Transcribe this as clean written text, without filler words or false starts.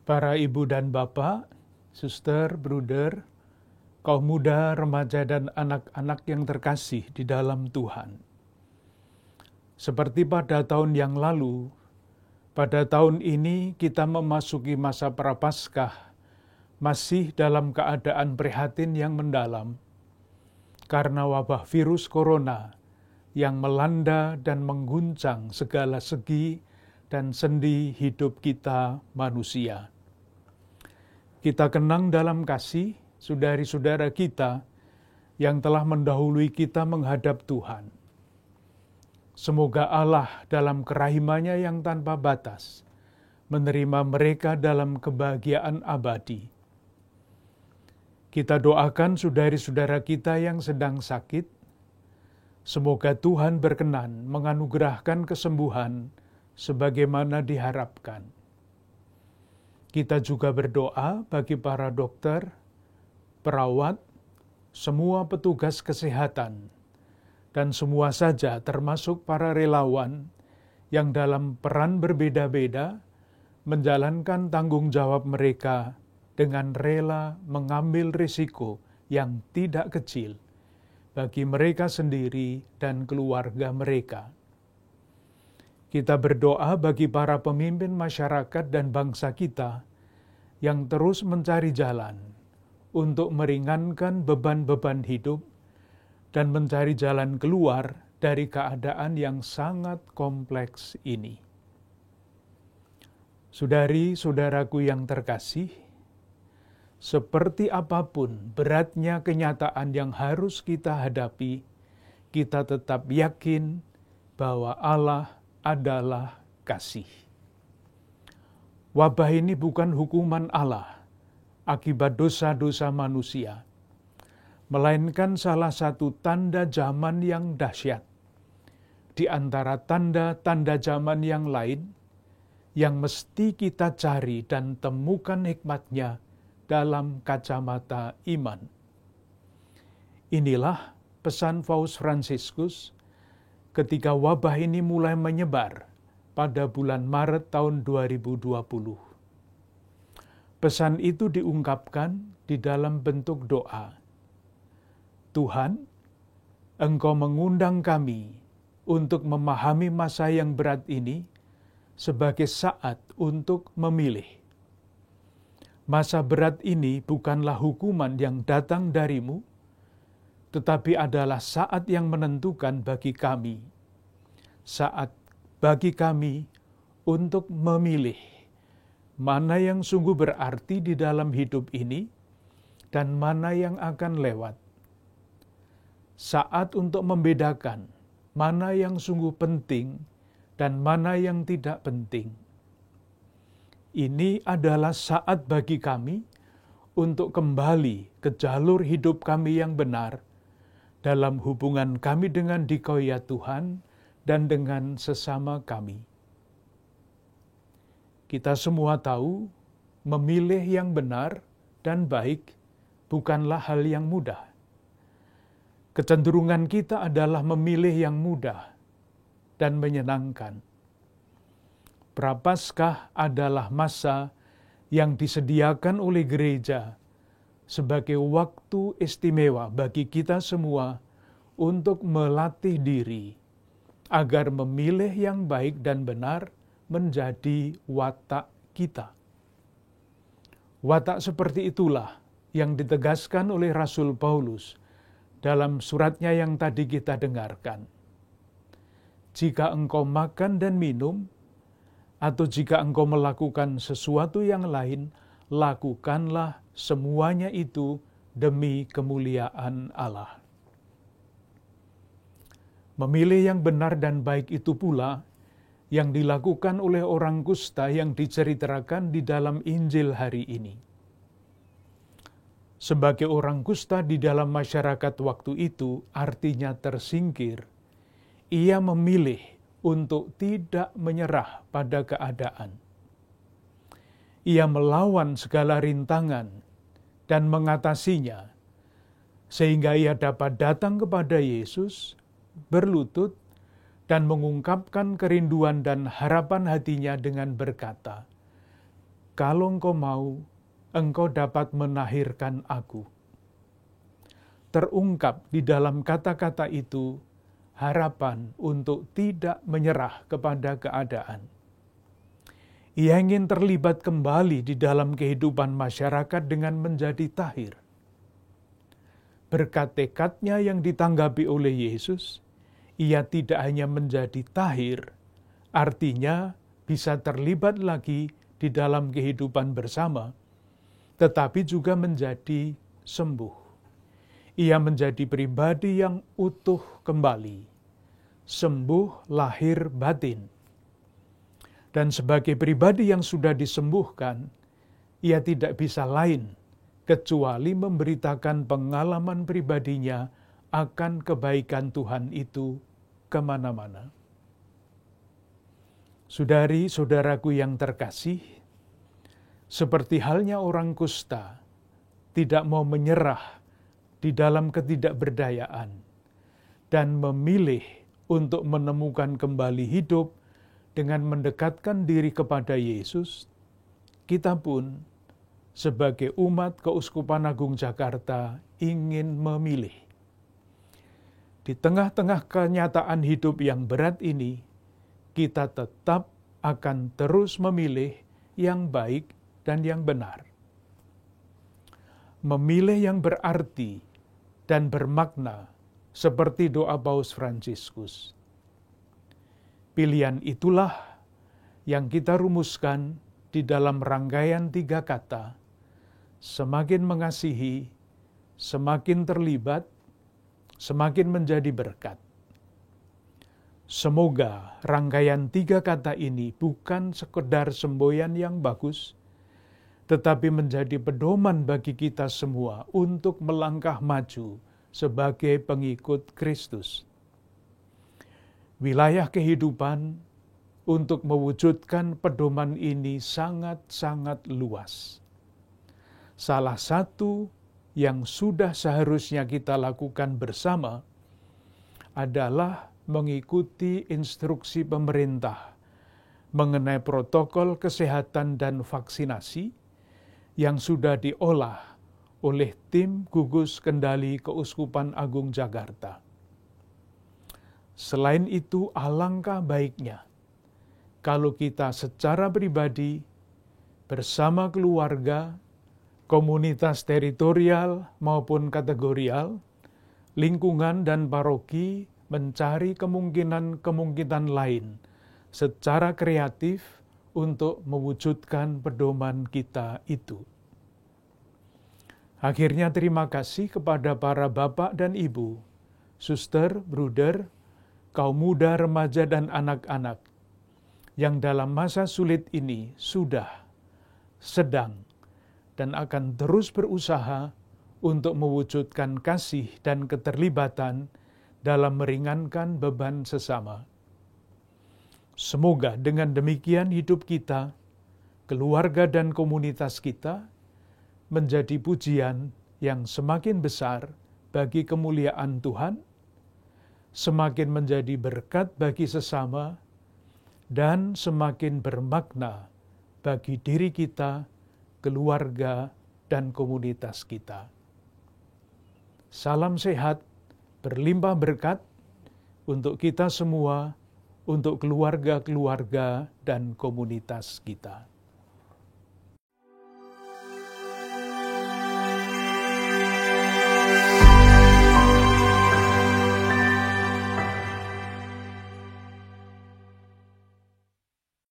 Para ibu dan bapak, suster, bruder, kaum muda, remaja, dan anak-anak yang terkasih di dalam Tuhan. Seperti pada tahun yang lalu, pada tahun ini kita memasuki masa Prapaskah, masih dalam keadaan prihatin yang mendalam, karena wabah virus corona yang melanda dan mengguncang segala segi dan sendi hidup kita manusia. Kita kenang dalam kasih saudari-saudara kita yang telah mendahului kita menghadap Tuhan. Semoga Allah dalam kerahimannya yang tanpa batas menerima mereka dalam kebahagiaan abadi. Kita doakan saudari-saudara kita yang sedang sakit, semoga Tuhan berkenan menganugerahkan kesembuhan sebagaimana diharapkan. Kita juga berdoa bagi para dokter, perawat, semua petugas kesehatan, dan semua saja termasuk para relawan yang dalam peran berbeda-beda menjalankan tanggung jawab mereka dengan rela mengambil risiko yang tidak kecil bagi mereka sendiri dan keluarga mereka. Kita berdoa bagi para pemimpin masyarakat dan bangsa kita yang terus mencari jalan untuk meringankan beban-beban hidup dan mencari jalan keluar dari keadaan yang sangat kompleks ini. Saudari-saudaraku yang terkasih, seperti apapun beratnya kenyataan yang harus kita hadapi, kita tetap yakin bahwa Allah adalah kasih. Wabah ini bukan hukuman Allah akibat dosa-dosa manusia, melainkan salah satu tanda zaman yang dahsyat di antara tanda-tanda zaman yang lain yang mesti kita cari dan temukan hikmatnya dalam kacamata iman. Inilah pesan Paus Fransiskus ketika wabah ini mulai menyebar pada bulan Maret tahun 2020. Pesan itu diungkapkan di dalam bentuk doa. Tuhan, Engkau mengundang kami untuk memahami masa yang berat ini sebagai saat untuk memilih. Masa berat ini bukanlah hukuman yang datang darimu, tetapi adalah saat yang menentukan bagi kami. Saat bagi kami untuk memilih mana yang sungguh berarti di dalam hidup ini dan mana yang akan lewat. Saat untuk membedakan mana yang sungguh penting dan mana yang tidak penting. Ini adalah saat bagi kami untuk kembali ke jalur hidup kami yang benar dalam hubungan kami dengan dikau ya Tuhan dan dengan sesama kami. Kita semua tahu memilih yang benar dan baik bukanlah hal yang mudah. Kecenderungan kita adalah memilih yang mudah dan menyenangkan. Prapaskah adalah masa yang disediakan oleh gereja sebagai waktu istimewa bagi kita semua untuk melatih diri agar memilih yang baik dan benar menjadi watak kita. Watak seperti itulah yang ditegaskan oleh Rasul Paulus dalam suratnya yang tadi kita dengarkan. Jika engkau makan dan minum, atau jika engkau melakukan sesuatu yang lain, lakukanlah semuanya itu demi kemuliaan Allah. Memilih yang benar dan baik itu pula yang dilakukan oleh orang kusta yang diceritakan di dalam Injil hari ini. Sebagai orang kusta di dalam masyarakat waktu itu artinya tersingkir. Ia memilih untuk tidak menyerah pada keadaan. Ia melawan segala rintangan dan mengatasinya, sehingga ia dapat datang kepada Yesus, berlutut, dan mengungkapkan kerinduan dan harapan hatinya dengan berkata, kalau engkau mau, engkau dapat melahirkan aku. Terungkap di dalam kata-kata itu harapan untuk tidak menyerah kepada keadaan. Ia ingin terlibat kembali di dalam kehidupan masyarakat dengan menjadi tahir. Berkat tekadnya yang ditanggapi oleh Yesus, ia tidak hanya menjadi tahir, artinya bisa terlibat lagi di dalam kehidupan bersama, tetapi juga menjadi sembuh. Ia menjadi pribadi yang utuh kembali, sembuh lahir batin. Dan sebagai pribadi yang sudah disembuhkan, ia tidak bisa lain kecuali memberitakan pengalaman pribadinya akan kebaikan Tuhan itu kemana-mana. Saudari-saudaraku yang terkasih, seperti halnya orang kusta, tidak mau menyerah di dalam ketidakberdayaan dan memilih untuk menemukan kembali hidup dengan mendekatkan diri kepada Yesus, kita pun sebagai umat Keuskupan Agung Jakarta ingin memilih. Di tengah-tengah kenyataan hidup yang berat ini, kita tetap akan terus memilih yang baik dan yang benar. Memilih yang berarti dan bermakna seperti doa Paus Fransiskus. Pilihan itulah yang kita rumuskan di dalam rangkaian 3 kata, semakin mengasihi, semakin terlibat, semakin menjadi berkat. Semoga rangkaian 3 kata ini bukan sekedar semboyan yang bagus, tetapi menjadi pedoman bagi kita semua untuk melangkah maju sebagai pengikut Kristus. Wilayah kehidupan untuk mewujudkan pedoman ini sangat-sangat luas. Salah satu yang sudah seharusnya kita lakukan bersama adalah mengikuti instruksi pemerintah mengenai protokol kesehatan dan vaksinasi yang sudah diolah oleh tim gugus kendali Keuskupan Agung Jakarta. Selain itu, alangkah baiknya kalau kita secara pribadi, bersama keluarga, komunitas teritorial maupun kategorial, lingkungan dan paroki mencari kemungkinan-kemungkinan lain secara kreatif untuk mewujudkan pedoman kita itu. Akhirnya terima kasih kepada para bapak dan ibu, suster, bruder, kaum muda, remaja, dan anak-anak yang dalam masa sulit ini sudah, sedang, dan akan terus berusaha untuk mewujudkan kasih dan keterlibatan dalam meringankan beban sesama. Semoga dengan demikian hidup kita, keluarga dan komunitas kita menjadi pujian yang semakin besar bagi kemuliaan Tuhan, semakin menjadi berkat bagi sesama, dan semakin bermakna bagi diri kita, keluarga, dan komunitas kita. Salam sehat, berlimpah berkat untuk kita semua, untuk keluarga-keluarga dan komunitas kita.